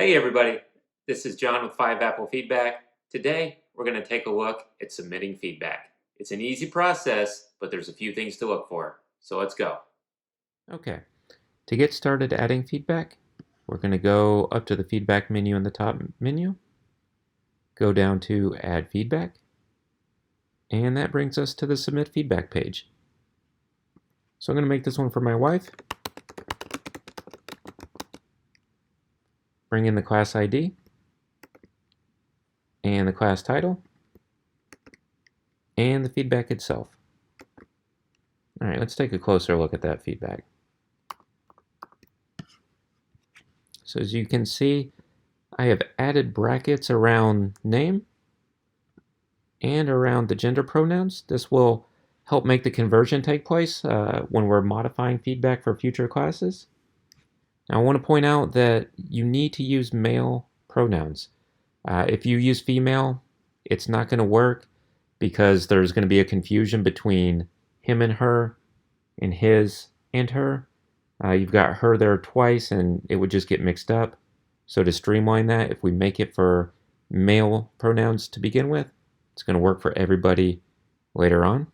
Hey everybody, this is John with 5 Apple Feedback. Today we're going to take a look at submitting feedback. It's an easy process, but there's a few things to look for. So let's go. Okay, to get started adding feedback, we're going to go up to the feedback menu in the top menu, go down to add feedback, and that brings us to the submit feedback page. So I'm going to make this one for my wife. Bring in the class ID and the class title and the feedback itself. All right, let's take a closer look at that feedback. So as you can see, I have added brackets around name and around the gender pronouns. This will help make the conversion take place when we're modifying feedback for future classes. Now I want to point out that you need to use male pronouns. If you use female, it's not going to work because there's going to be a confusion between him and her and his and her. You've got her there twice and it would just get mixed up. So to streamline that, if we make it for male pronouns to begin with, it's going to work for everybody later on.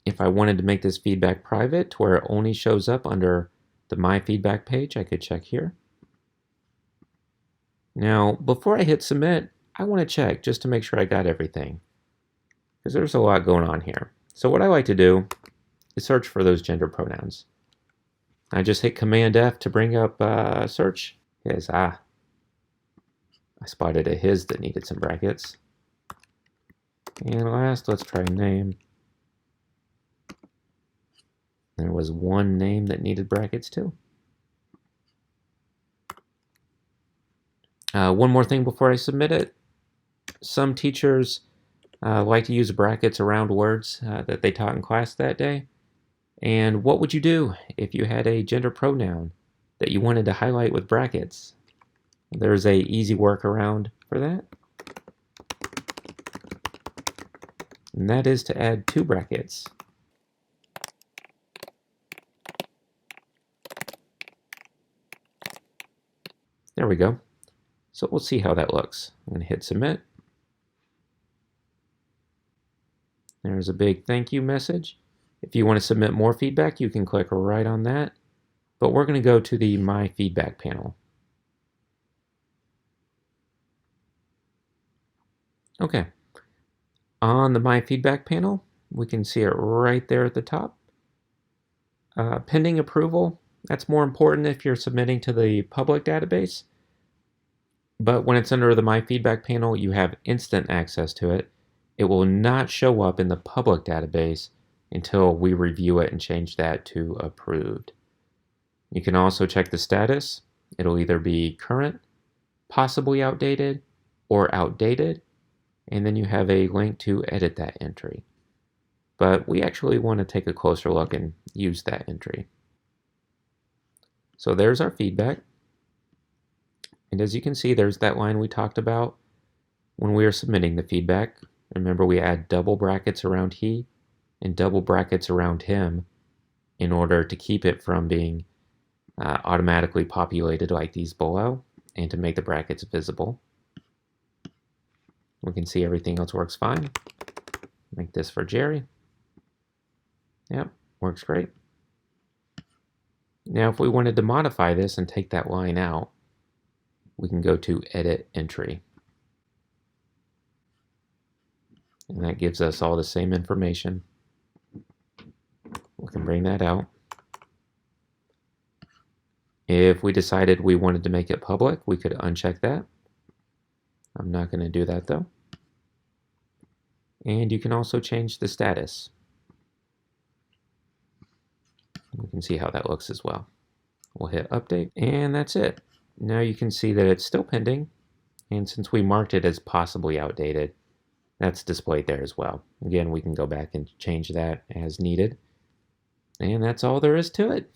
If I wanted to make this feedback private to where it only shows up under the My Feedback page, I could check here. Now, before I hit submit, I want to check just to make sure I got everything, because there's a lot going on here. So what I like to do is search for those gender pronouns. I just hit Command F to bring up search. Yes, I spotted a his that needed some brackets. And last, let's try name. There was one name that needed brackets too. One more thing before I submit it. Some teachers like to use brackets around words that they taught in class that day. And what would you do if you had a gender pronoun that you wanted to highlight with brackets? There's a easy workaround for that. And that is to add 2 brackets. There we go. So we'll see how that looks. I'm going to hit submit. There's a big thank you message. If you want to submit more feedback, you can click right on that. But we're going to go to the My Feedback panel. Okay. On the My Feedback panel, we can see it right there at the top. Pending approval, that's more important if you're submitting to the public database. But when it's under the My Feedback panel, you have instant access to it. It will not show up in the public database until we review it and change that to approved. You can also check the status. It'll either be current, possibly outdated, or outdated, and then you have a link to edit that entry. But we actually want to take a closer look and use that entry. So there's our feedback. And as you can see, there's that line we talked about when we were submitting the feedback. Remember, we add double brackets around he and double brackets around him in order to keep it from being automatically populated like these below and to make the brackets visible. We can see everything else works fine. Make this for Jerry. Yep, works great. Now, if we wanted to modify this and take that line out, we can go to Edit Entry. And that gives us all the same information. We can bring that out. If we decided we wanted to make it public, we could uncheck that. I'm not going to do that though. And you can also change the status. We can see how that looks as well. We'll hit update, and that's it. Now you can see that it's still pending, and since we marked it as possibly outdated, that's displayed there as well. Again, we can go back and change that as needed, and that's all there is to it.